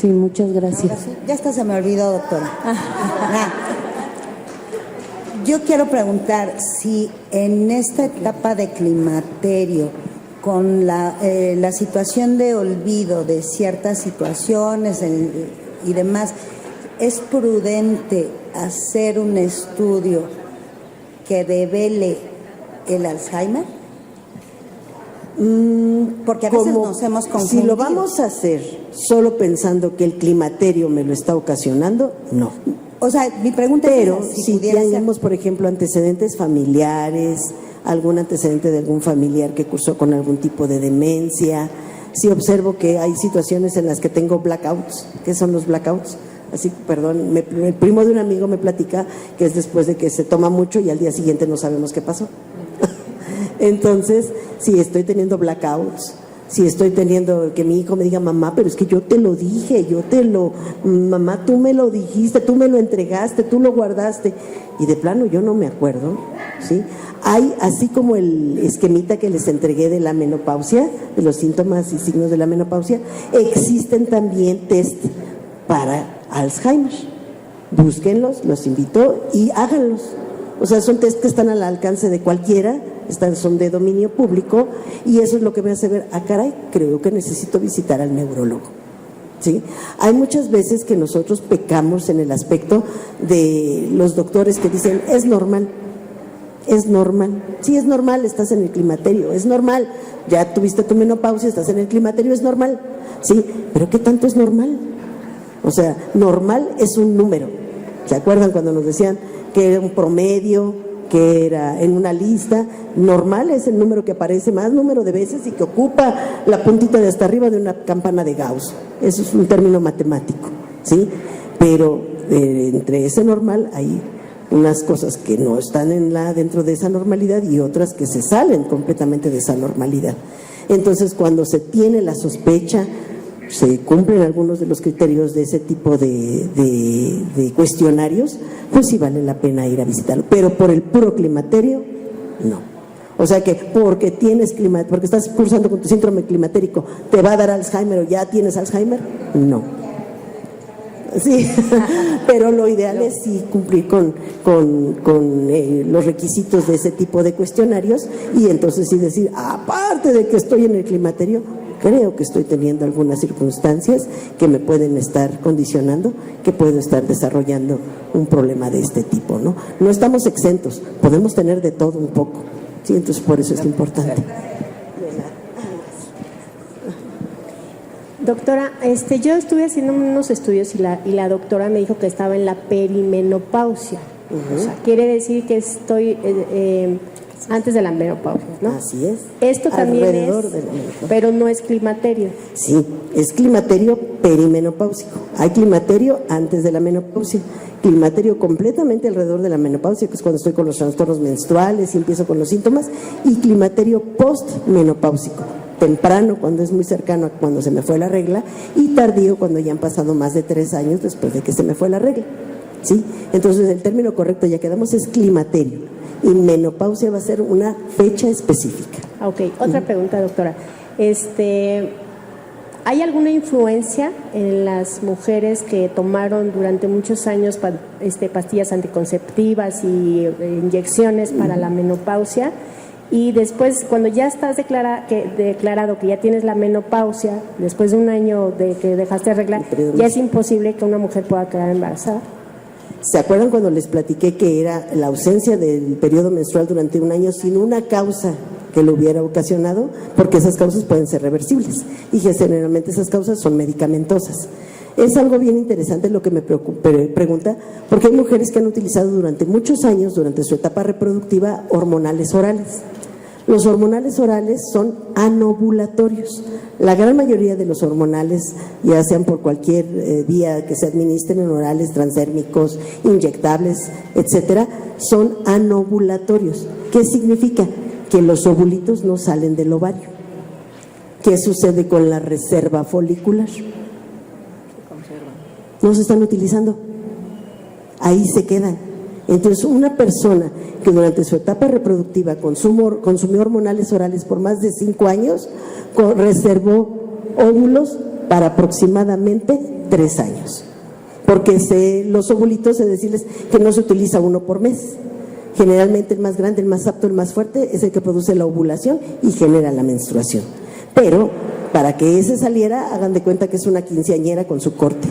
Sí, muchas gracias. Sí, ya hasta se me olvidó, doctora. Yo quiero preguntar si en esta etapa de climaterio, con la situación de olvido de ciertas situaciones y demás, ¿es prudente hacer un estudio que devele el Alzheimer? Porque a veces nos hemos confundido. Si lo vamos a hacer solo pensando que el climaterio me lo está ocasionando, no. O sea, mi pregunta pero es si tenemos, por ejemplo, antecedentes familiares, algún antecedente de algún familiar que cursó con algún tipo de demencia, si observo que hay situaciones en las que tengo blackouts. ¿Qué son los blackouts? Así, perdón, el primo de un amigo me platica que es después de que se toma mucho y al día siguiente no sabemos qué pasó. Entonces, si estoy teniendo blackouts, si estoy teniendo que mi hijo me diga, mamá, pero es que yo te lo dije, mamá, tú me lo dijiste, tú me lo entregaste, tú lo guardaste, y de plano yo no me acuerdo, ¿sí? Hay, así como el esquemita que les entregué de la menopausia, de los síntomas y signos de la menopausia, existen también test para Alzheimer. Búsquenlos, los invito y háganlos. O sea, son test que están al alcance de cualquiera, son de dominio público, y eso es lo que me hace ver, caray, creo que necesito visitar al neurólogo. ¿Sí? Hay muchas veces que nosotros pecamos en el aspecto de los doctores que dicen, es normal. Sí, es normal, estás en el climaterio, es normal, ya tuviste tu menopausia, estás en el climaterio, es normal. Sí, pero ¿qué tanto es normal? O sea, normal es un número. ¿Se acuerdan cuando nos decían que era un promedio, que era en una lista? Normal es el número que aparece más número de veces y que ocupa la puntita de hasta arriba de una campana de Gauss. Eso es un término matemático, ¿sí? Pero entre ese normal hay unas cosas que no están dentro de esa normalidad y otras que se salen completamente de esa normalidad. Entonces, cuando se tiene la sospecha, se cumplen algunos de los criterios de ese tipo de cuestionarios, pues sí vale la pena ir a visitarlo. Pero por el puro climaterio, no. O sea que porque estás cursando con tu síndrome climatérico, ¿te va a dar Alzheimer o ya tienes Alzheimer? No. Sí, pero lo ideal es sí cumplir con los requisitos de ese tipo de cuestionarios y entonces sí decir, aparte de que estoy en el climaterio, creo que estoy teniendo algunas circunstancias que me pueden estar condicionando, que puedo estar desarrollando un problema de este tipo, ¿no? No estamos exentos, podemos tener de todo un poco, ¿sí? Entonces por eso es importante. Doctora, yo estuve haciendo unos estudios y la doctora me dijo que estaba en la perimenopausia. O sea, quiere decir que estoy antes de la menopausia, ¿no? Así es. Esto también alrededor es, de la menopausia. pero no es climaterio. Sí, es climaterio perimenopáusico. Hay climaterio antes de la menopausia, climaterio completamente alrededor de la menopausia, que es cuando estoy con los trastornos menstruales y empiezo con los síntomas, y climaterio postmenopáusico, temprano cuando es muy cercano a cuando se me fue la regla, y tardío cuando ya han pasado más de 3 años después de que se me fue la regla. ¿Sí? Entonces el término correcto, ya quedamos, es climaterio, y menopausia va a ser una fecha específica. Ok, otra pregunta, doctora. ¿Hay alguna influencia en las mujeres que tomaron durante muchos años pastillas anticonceptivas y inyecciones para la menopausia? Y después, cuando ya estás declarado que ya tienes la menopausia, después de un año de que dejaste de regla, ya es imposible que una mujer pueda quedar embarazada. ¿Se acuerdan cuando les platiqué que era la ausencia del periodo menstrual durante un año sin una causa que lo hubiera ocasionado? Porque esas causas pueden ser reversibles y generalmente esas causas son medicamentosas. Es algo bien interesante lo que me pregunta, porque hay mujeres que han utilizado durante muchos años, durante su etapa reproductiva, hormonales orales. Los hormonales orales son anovulatorios. La gran mayoría de los hormonales, ya sean por cualquier vía que se administren en orales, transdérmicos, inyectables, etcétera, son anovulatorios. ¿Qué significa? Que los ovulitos no salen del ovario. ¿Qué sucede con la reserva folicular? No se están utilizando. Ahí se quedan. Entonces, una persona que durante su etapa reproductiva consumió hormonales orales por más de 5 años, reservó óvulos para aproximadamente 3 años. Porque los ovulitos, es decirles que no se utiliza uno por mes. Generalmente el más grande, el más apto, el más fuerte es el que produce la ovulación y genera la menstruación. Pero para que ese saliera, hagan de cuenta que es una quinceañera con su corte.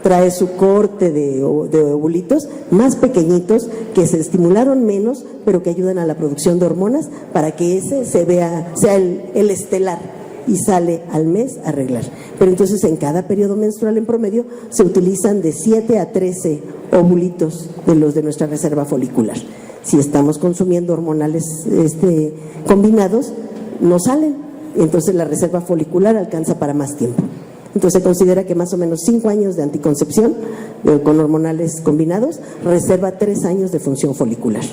Trae su corte de ovulitos más pequeñitos que se estimularon menos, pero que ayudan a la producción de hormonas para que ese sea el estelar y sale al mes a arreglar. Pero entonces en cada periodo menstrual en promedio se utilizan de 7 a 13 ovulitos de los de nuestra reserva folicular. Si estamos consumiendo hormonales combinados, no salen, entonces la reserva folicular alcanza para más tiempo. Entonces se considera que más o menos 5 años de anticoncepción con hormonales combinados reserva 3 años de función folicular,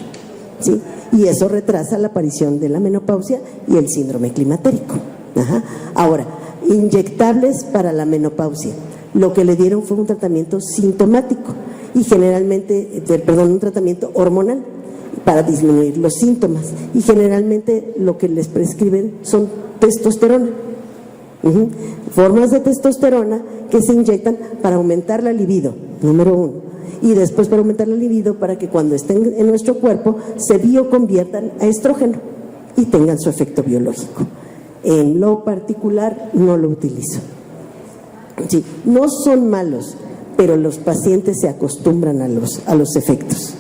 ¿sí? Y eso retrasa la aparición de la menopausia y el síndrome climatérico. Ajá. Ahora, inyectables para la menopausia. Lo que le dieron fue un tratamiento sintomático y generalmente, un tratamiento hormonal para disminuir los síntomas. Y generalmente lo que les prescriben son testosterona. Formas de testosterona que se inyectan para aumentar la libido, número 1, y después para aumentar la libido para que cuando estén en nuestro cuerpo se bioconviertan a estrógeno y tengan su efecto biológico. En lo particular no lo utilizo. Sí, no son malos, pero los pacientes se acostumbran a los efectos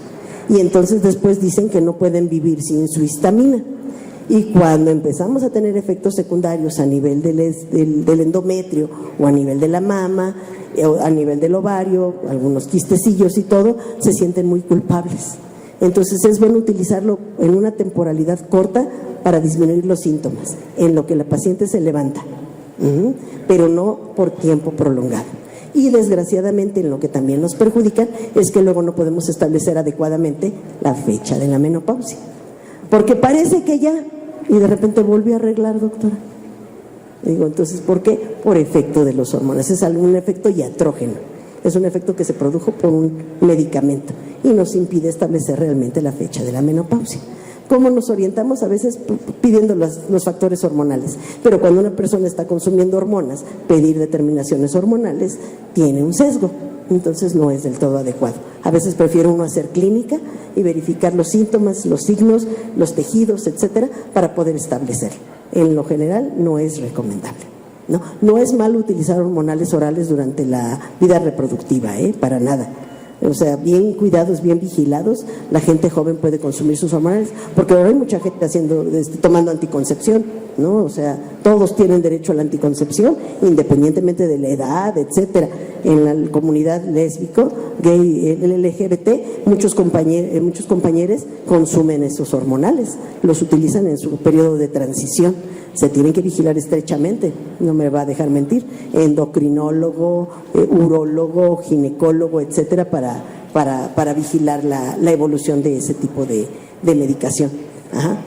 y entonces después dicen que no pueden vivir sin su histamina. Y cuando empezamos a tener efectos secundarios a nivel del endometrio o a nivel de la mama, o a nivel del ovario, algunos quistecillos y todo, se sienten muy culpables. Entonces es bueno utilizarlo en una temporalidad corta para disminuir los síntomas, en lo que la paciente se levanta, pero no por tiempo prolongado. Y desgraciadamente en lo que también nos perjudica es que luego no podemos establecer adecuadamente la fecha de la menopausia. Porque parece que ya, y de repente volvió a arreglar, doctora. Digo, entonces, ¿por qué? Por efecto de los hormonas. Es un efecto iatrógeno. Es un efecto que se produjo por un medicamento y nos impide establecer realmente la fecha de la menopausia. ¿Cómo nos orientamos? A veces pidiendo los factores hormonales. Pero cuando una persona está consumiendo hormonas, pedir determinaciones hormonales tiene un sesgo. Entonces no es del todo adecuado. A veces prefiere uno hacer clínica y verificar los síntomas, los signos, los tejidos, etcétera, para poder establecer. En lo general no es recomendable. No es malo utilizar hormonales orales durante la vida reproductiva, para nada. O sea, bien cuidados, bien vigilados, la gente joven puede consumir sus hormonales, porque ahora hay mucha gente tomando anticoncepción, ¿no? O sea, todos tienen derecho a la anticoncepción, independientemente de la edad, etcétera. En la comunidad lésbico, gay, LGBT, muchos compañeros consumen esos hormonales, los utilizan en su periodo de transición. Se tienen que vigilar estrechamente, no me va a dejar mentir, endocrinólogo, urólogo, ginecólogo, etcétera, para vigilar la evolución de ese tipo de medicación. Ajá.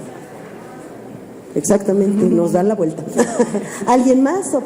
Exactamente, nos da la vuelta. ¿Alguien más?